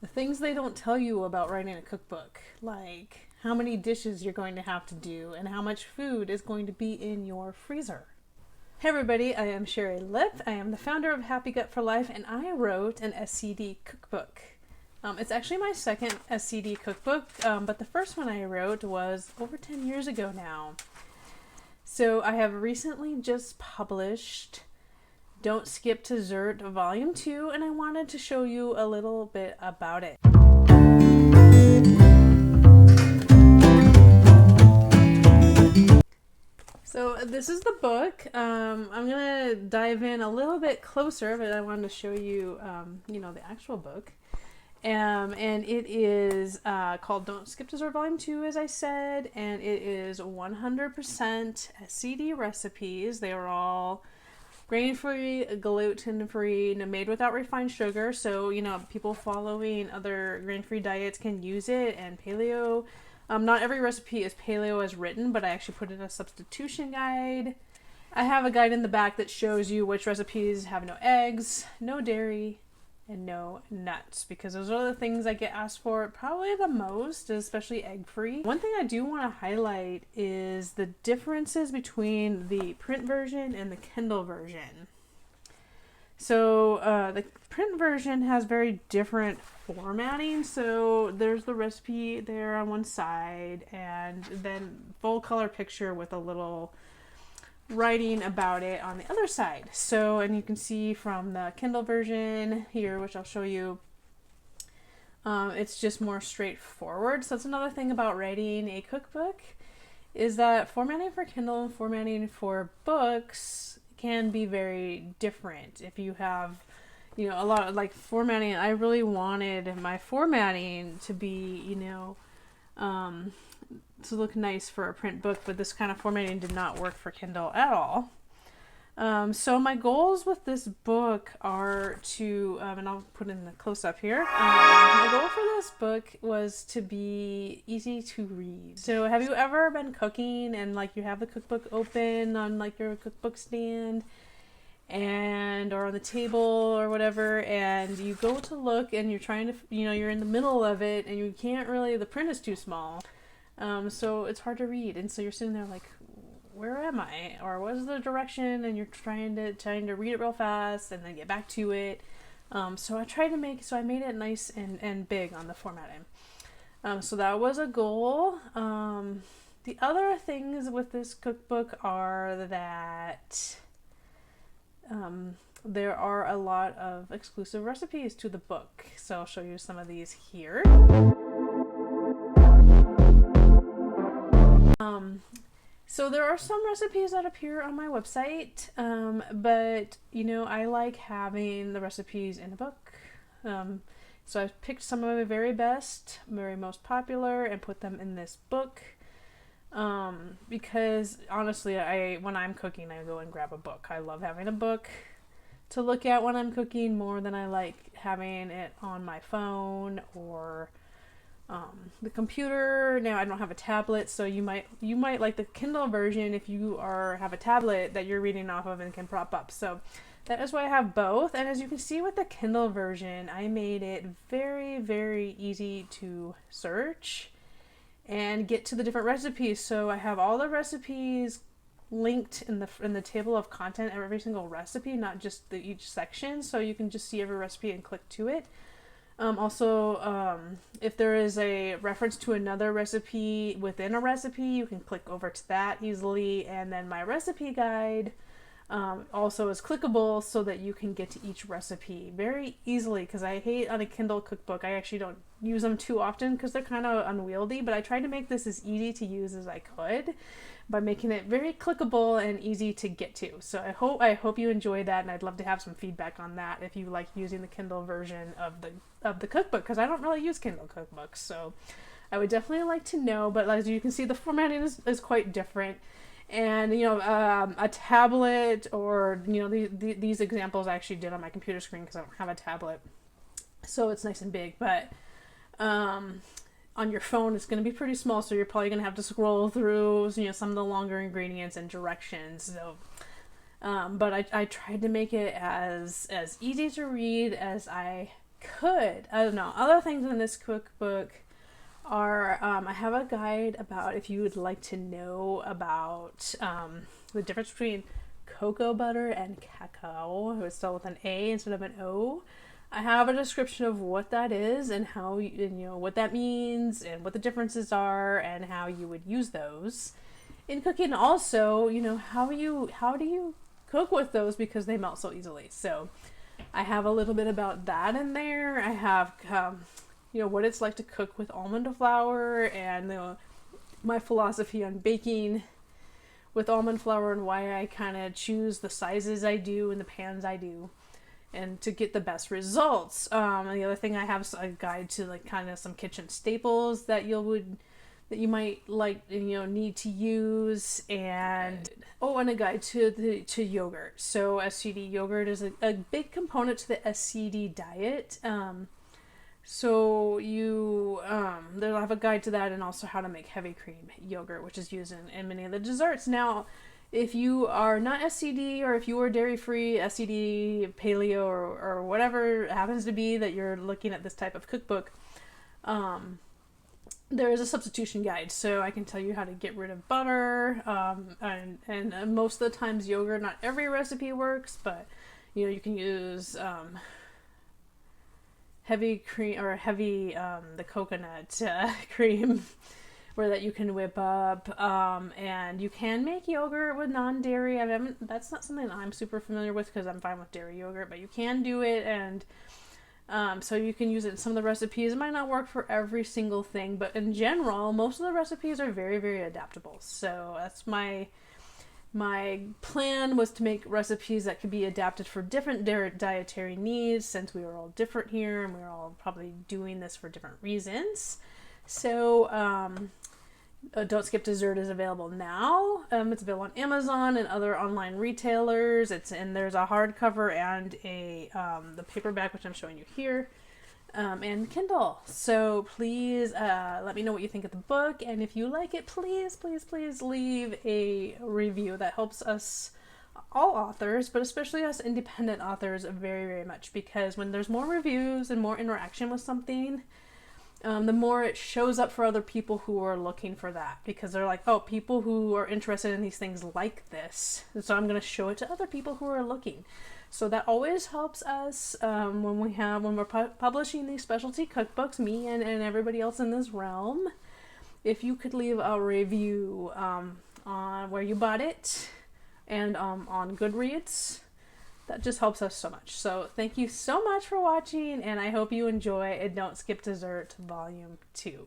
The things they don't tell you about writing a cookbook, like how many dishes you're going to have to do and how much food is going to be in your freezer. Hey everybody, I am Sherry Lip. I am the founder of Happy Gut for Life, and I wrote an SCD cookbook. It's actually my second SCD cookbook, but the first one I wrote was over 10 years ago now. So I have recently just published Don't Skip Dessert Volume 2, and I wanted to show you a little bit about it. So this is the book. I'm gonna dive in a little bit closer, but I wanted to show you, the actual book. And it is called Don't Skip Dessert Volume 2, as I said, and it is 100% SCD recipes. They are all grain-free, gluten-free, made without refined sugar, so, people following other grain-free diets can use it, and paleo. Not every recipe is paleo as written, but I actually put in a substitution guide. I have a guide in the back that shows you which recipes have no eggs, no dairy, and no nuts, because those are the things I get asked for probably the most, especially egg-free. One thing I do want to highlight is the differences between the print version and the Kindle version. So the print version has very different formatting. So there's the recipe there on one side, and then full color picture with a little writing about it on the other side. So, and you can see from the Kindle version here, which I'll show you, it's just more straightforward. So that's another thing about writing a cookbook, is that formatting for Kindle and formatting for books can be very different. If you have, a lot of like formatting, I really wanted my formatting to be, to look nice for a print book, but this kind of formatting did not work for Kindle at all. So my goals with this book are to, and I'll put in the close-up here, my goal for this book was to be easy to read. So have you ever been cooking and like you have the cookbook open on like your cookbook stand or on the table or whatever, and you go to look and you're trying to, you're in the middle of it and you can't really, the print is too small. So it's hard to read, and so you're sitting there like, where am I? Or what is the direction? And you're trying to read it real fast and then get back to it. So I made it nice and big on the formatting. So that was a goal. The other things with this cookbook are that there are a lot of exclusive recipes to the book. So I'll show you some of these here. So there are some recipes that appear on my website, but I like having the recipes in a book. So I've picked some of my very best, very most popular, and put them in this book. Because honestly, when I'm cooking, I go and grab a book. I love having a book to look at when I'm cooking more than I like having it on my phone or the computer. Now I don't have a tablet, so you might like the Kindle version if you have a tablet that you're reading off of and can prop up. So that is why I have both. And as you can see with the Kindle version, I made it very, very easy to search and get to the different recipes. So I have all the recipes linked in the table of content of every single recipe, not just each section. So you can just see every recipe and click to it. If there is a reference to another recipe within a recipe, you can click over to that easily. And then my recipe guide also is clickable so that you can get to each recipe very easily, because I hate on a Kindle cookbook, I actually don't use them too often because they're kind of unwieldy, but I tried to make this as easy to use as I could by making it very clickable and easy to get to. So I hope you enjoy that, and I'd love to have some feedback on that if you like using the Kindle version of the cookbook, because I don't really use Kindle cookbooks, so I would definitely like to know. But as you can see, the formatting is quite different. And a tablet, or these examples I actually did on my computer screen because I don't have a tablet, so it's nice and big. But on your phone it's going to be pretty small, so you're probably going to have to scroll through some of the longer ingredients and directions. So but I tried to make it as easy to read as I I don't know, other things in this cookbook are, I have a guide about if you would like to know about the difference between cocoa butter and cacao. It's spelled with an A instead of an O. I have a description of what that is and how what that means and what the differences are and how you would use those in cooking. Also, how do you cook with those because they melt so easily. So I have a little bit about that in there. I have what it's like to cook with almond flour and my philosophy on baking with almond flour and why I kind of choose the sizes I do and the pans I do and to get the best results. And the other thing, I have a guide to like kind of some kitchen staples that you might like, need to use, and a guide to yogurt. So SCD yogurt is a big component to the SCD diet. So they'll have a guide to that, and also how to make heavy cream yogurt, which is used in many of the desserts. Now, if you are not SCD, or if you are dairy-free, SCD, paleo, or whatever it happens to be that you're looking at this type of cookbook, there is a substitution guide, so I can tell you how to get rid of butter, and most of the times yogurt. Not every recipe works, but you can use heavy cream or the coconut cream, where that you can whip up, and you can make yogurt with non-dairy. That's not something I'm super familiar with because I'm fine with dairy yogurt, but you can do it, and so you can use it in some of the recipes. It might not work for every single thing, but in general, most of the recipes are very, very adaptable. So that's my plan, was to make recipes that could be adapted for different dietary needs, since we are all different here and we're all probably doing this for different reasons. So Don't Skip Dessert is available now. It's available on Amazon and other online retailers. There's a hardcover and the paperback, which I'm showing you here, and Kindle. So please let me know what you think of the book, and if you like it, please, please, please leave a review. That helps us, all authors, but especially us independent authors, very, very much, because when there's more reviews and more interaction with something, the more it shows up for other people who are looking for that, because they're like, oh, people who are interested in these things like this, and so I'm going to show it to other people who are looking. So that always helps us when we're publishing these specialty cookbooks, me and everybody else in this realm. If you could leave a review on where you bought it and on Goodreads, that just helps us so much. So thank you so much for watching, and I hope you enjoy a Don't Skip Dessert Volume 2.